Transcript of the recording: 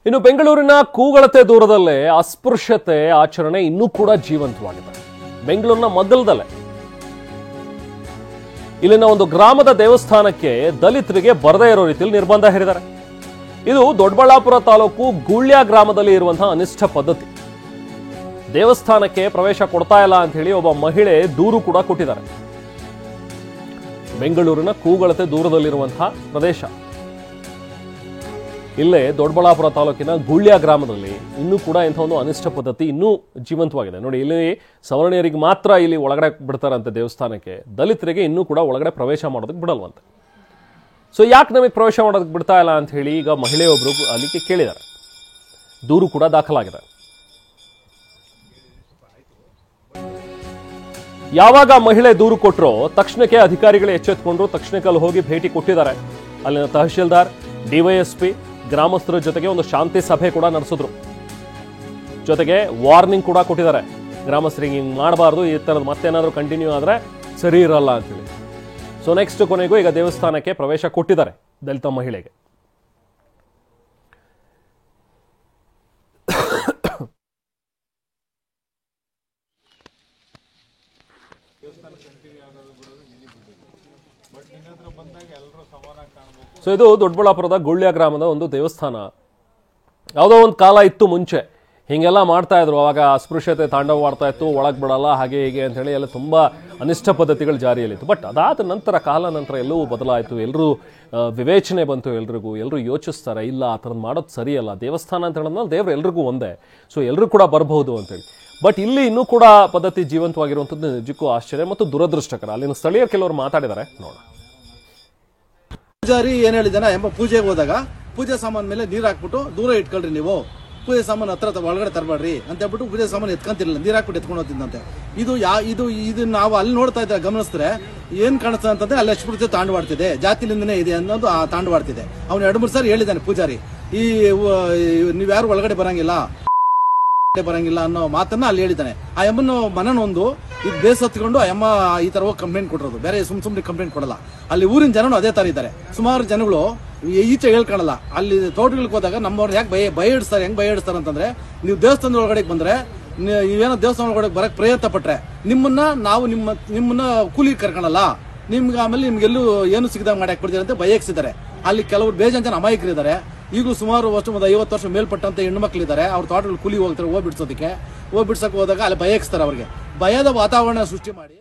ಇನ್ನು ಬೆಂಗಳೂರಿನ ಕೂಗಳತೆ ದೂರದಲ್ಲೇ ಅಸ್ಪೃಶ್ಯತೆ ಆಚರಣೆ ಇನ್ನೂ ಕೂಡ ಜೀವಂತವಾಗಿದೆ. ಬೆಂಗಳೂರಿನ ಮಗ್ಗಲದಲ್ಲೇ ಇಲ್ಲಿನ ಒಂದು ಗ್ರಾಮದ ದೇವಸ್ಥಾನಕ್ಕೆ ದಲಿತರಿಗೆ ಬರದೇ ಇರೋ ರೀತಿಯಲ್ಲಿ ನಿರ್ಬಂಧ ಹೇರಿದ್ದಾರೆ. ಇದು ದೊಡ್ಡಬಳ್ಳಾಪುರ ತಾಲೂಕು ಗುಳ್ಯ ಗ್ರಾಮದಲ್ಲಿ ಇರುವಂತಹ ಅನಿಷ್ಟ ಪದ್ಧತಿ. ದೇವಸ್ಥಾನಕ್ಕೆ ಪ್ರವೇಶ ಕೊಡ್ತಾ ಇಲ್ಲ ಅಂತ ಹೇಳಿ ಒಬ್ಬ ಮಹಿಳೆ ದೂರು ಕೂಡ ಕೊಟ್ಟಿದ್ದಾರೆ. ಬೆಂಗಳೂರಿನ ಕೂಗಳತೆ ದೂರದಲ್ಲಿರುವಂತಹ ಪ್ರದೇಶ. ಇಲ್ಲೇ ದೊಡ್ಡಬಳ್ಳಾಪುರ ತಾಲೂಕಿನ ಗುಳ್ಯ ಗ್ರಾಮದಲ್ಲಿ ಇನ್ನೂ ಕೂಡ ಇಂಥ ಒಂದು ಅನಿಷ್ಟ ಪದ್ಧತಿ ಇನ್ನೂ ಜೀವಂತವಾಗಿದೆ. ನೋಡಿ, ಇಲ್ಲಿ ಸವರ್ಣೀಯರಿಗೆ ಮಾತ್ರ ಇಲ್ಲಿ ಒಳಗಡೆ ಬಿಡ್ತಾರಂತೆ ದೇವಸ್ಥಾನಕ್ಕೆ, ದಲಿತರಿಗೆ ಇನ್ನೂ ಕೂಡ ಒಳಗಡೆ ಪ್ರವೇಶ ಮಾಡೋದಕ್ಕೆ ಬಿಡಲ್ವಂತೆ. ಸೊ ಯಾಕೆ ನಮಗೆ ಪ್ರವೇಶ ಮಾಡೋದಕ್ಕೆ ಬಿಡ್ತಾ ಇಲ್ಲ ಅಂತ ಹೇಳಿ ಈಗ ಮಹಿಳೆಯೊಬ್ಬರು ಅಲ್ಲಿಗೆ ಕೇಳಿದ್ದಾರೆ. ದೂರು ಕೂಡ ದಾಖಲಾಗಿದೆ. ಯಾವಾಗ ಮಹಿಳೆ ದೂರು ಕೊಟ್ಟರೋ ತಕ್ಷಣಕ್ಕೆ ಅಧಿಕಾರಿಗಳು ಎಚ್ಚೆತ್ತುಕೊಂಡ್ರು. ತಕ್ಷಣಕ್ಕೆ ಅಲ್ಲಿ ಹೋಗಿ ಭೇಟಿ ಕೊಟ್ಟಿದ್ದಾರೆ. ಅಲ್ಲಿನ ತಹಶೀಲ್ದಾರ್, ಡಿವೈಎಸ್ಪಿ ಗ್ರಾಮಸ್ಥರ ಜೊತೆಗೆ ಒಂದು ಶಾಂತಿ ಸಭೆ ಕೂಡ ನಡೆಸಿದ್ರು. ಜೊತೆಗೆ ವಾರ್ನಿಂಗ್ ಕೂಡ ಕೊಟ್ಟಿದ್ದಾರೆ. ಗ್ರಾಮಸ್ಥರಿಗೆ ಹಿಂಗೆ ಮಾಡಬಾರ್ದು, ಈ ಥರದ್ದು ಮತ್ತೇನಾದರೂ ಕಂಟಿನ್ಯೂ ಆದರೆ ಸರಿ ಇರಲ್ಲ ಅಂತೇಳಿ. ಸೊ ನೆಕ್ಸ್ಟ್ ಕೊನೆಗೂ ಈಗ ದೇವಸ್ಥಾನಕ್ಕೆ ಪ್ರವೇಶ ಕೊಟ್ಟಿದ್ದಾರೆ ದಲಿತ ಮಹಿಳೆಗೆ. ಸೊ ಇದು ದೊಡ್ಡಬಳ್ಳಾಪುರದ ಗುಳ್ಯ ಗ್ರಾಮದ ಒಂದು ದೇವಸ್ಥಾನ. ಯಾವುದೋ ಒಂದು ಕಾಲ ಇತ್ತು ಮುಂಚೆ ಹೀಗೆಲ್ಲ ಮಾಡ್ತಾ ಇದ್ರು. ಅವಾಗ ಅಸ್ಪೃಶ್ಯತೆ ತಾಂಡವವಾಡ್ತಾ ಇತ್ತು, ಒಳಗೆ ಬಿಡಲ್ಲ, ಹಾಗೆ ಹೀಗೆ ಅಂತ ಹೇಳಿ ಎಲ್ಲ ತುಂಬಾ ಅನಿಷ್ಟ ಪದ್ಧತಿಗಳು ಜಾರಿಯಲ್ಲಿತ್ತು. ಬಟ್ ಅದಾದ ನಂತರ ಕಾಲ ನಂತರ ಎಲ್ಲವೂ ಬದಲಾಯಿತು. ಎಲ್ಲರೂ ವಿವೇಚನೆ ಬಂತು. ಎಲ್ಲರೂ ಯೋಚಿಸ್ತಾರೆ, ಇಲ್ಲ ಆ ಥರದ್ದು ಮಾಡೋದು ಸರಿಯಲ್ಲ, ದೇವಸ್ಥಾನ ಅಂತ ಹೇಳಿದ್ಮೇಲೆ ದೇವರು ಎಲ್ರಿಗೂ ಒಂದೇ, ಸೊ ಎಲ್ಲರೂ ಕೂಡ ಬರಬಹುದು ಅಂತೇಳಿ. ಬಟ್ ಇಲ್ಲಿ ಇನ್ನೂ ಕೂಡ ಪದ್ಧತಿ ಜೀವಂತವಾಗಿರುವಂಥದ್ದು ನಿಜಕ್ಕೂ ಆಶ್ಚರ್ಯ ಮತ್ತು ದುರದೃಷ್ಟಕರ. ಅಲ್ಲಿನ ಸ್ಥಳೀಯರು ಕೆಲವರು ಮಾತಾಡಿದ್ದಾರೆ, ನೋಡೋಣ. ಪೂಜಾರಿ ಏನ್ ಹೇಳಿದಾನೆ ಎಂಬ ಪೂಜೆಗೆ ಹೋದಾಗ ಪೂಜೆ ಸಾಮಾನ್ ಮೇಲೆ ನೀರ್ ಹಾಕ್ಬಿಟ್ಟು ದೂರ ಇಟ್ಕೊಳ್ರಿ, ನೀವು ಪೂಜೆ ಸಾಮಾನು ಹತ್ರ ಒಳಗಡೆ ತರಬೇಡ್ರಿ ಅಂತ ಹೇಳ್ಬಿಟ್ಟು ಪೂಜೆ ಸಾಮಾನು ಎತ್ಕೊಂತಿರ್ಲಿಲ್ಲ, ನೀರ್ ಹಾಕ್ಬಿಟ್ಟು ಎತ್ಕೊಂಡು ಹೋಗ್ತಿದ್ದಂತೆ. ಇದು ನಾವು ಅಲ್ಲಿ ನೋಡ್ತಾ ಇದ್ರೆ ಗಮನಿಸಿದ್ರೆ ಏನ್ ಕಾಣಿಸ್ತದೆ ಅಂತಂದ್ರೆ ಅಲ್ಲಿ ಅಸ್ಪೃಶ್ಯತೆ ತಾಂಡವಾಡ್ತಿದೆ, ಜಾತಿಲಿಂದನೇ ಇದೆ ಅನ್ನೋದು ತಾಂಡವಾಡ್ತಿದೆ. ಅವ್ನು 2-3 ಸಾರಿ ಹೇಳಿದ್ದಾನೆ ಪೂಜಾರಿ, ನೀವ್ಯಾರು ಒಳಗಡೆ ಬರಂಗಿಲ್ಲ ಅನ್ನೋ ಮಾತನ್ನ ಅಲ್ಲಿ ಹೇಳಿದ್ದಾನೆ. ಆ ಎಮ್ಮನ್ನು ಮನನೊಂದು ಇದು ಬೇಸ್ ಹತ್ಕೊಂಡು ಆ ಎಮ್ಮ ಈ ತರ ಹೋಗಿ ಕಂಪ್ಲೇಂಟ್ ಕೊಟ್ಟಿರೋದು, ಬೇರೆ ಸುಮ್ನೆ ಕಂಪ್ಲೇಂಟ್ ಕೊಡಲ್ಲ. ಅಲ್ಲಿ ಊರಿನ ಜನನು ಅದೇ ತರ ಇದ್ದಾರೆ. ಸುಮಾರು ಜನಗಳು ಈಚೆ ಹೇಳ್ಕೊಳಲ್ಲ. ಅಲ್ಲಿ ತೋಟಗಳಿಗೆ ಹೋದಾಗ ನಮ್ಮವ್ರನ್ನ ಯಾಕೆ ಭಯ ಇಡಿಸ್ತಾರೆ, ಹೆಂಗ್ ಭಯ ಇಡಿಸ್ತಾರೆ ಅಂತಂದ್ರೆ, ನೀವು ದೇವಸ್ಥಾನದ ಒಳಗಡೆ ಬಂದ್ರೆ, ನೀವೇನೋ ದೇವಸ್ಥಾನ ಒಳಗಡೆ ಬರಕ್ ಪ್ರಯತ್ನ ಪಟ್ರೆ ನಿಮ್ಮನ್ನ ಕೂಲಿ ಕರ್ಕೊಳಲ್ಲ, ನಿಮ್ಗೆ ಆಮೇಲೆ ನಿಮ್ಗೆಲ್ಲೂ ಏನು ಸಿಗದಂಗ್ ಮಾಡಿ ಹಾಕ್ಬಿಡ್ತೀರ ಅಂತ ಭಯಕ್ಸಿದ್ದಾರೆ. ಅಲ್ಲಿ ಕೆಲವರು ಬೇಜಾನ್ ಜನ ಅಮಾಯಕರಿದ್ದಾರೆ. ಈಗಲೂ ಸುಮಾರು ಒಂದು 50 ವರ್ಷ ಮೇಲ್ಪಟ್ಟಂತ ಹೆಣ್ಣು ಮಕ್ಕಳಿದ್ದಾರೆ. ಅವ್ರ ತೋಟಗಳು ಕೂಲಿ ಹೋಗ್ತಾರೆ, ಬಿಡ್ಸೋದಕ್ಕೆ ಬಿಡ್ಸಕ್ ಹೋದಾಗ ಅಲ್ಲಿ ಭಯಕ್ಸ್ತಾರೆ. ಅವ್ರಿಗೆ ಭಯದ ವಾತಾವರಣ ಸೃಷ್ಟಿ ಮಾಡಿ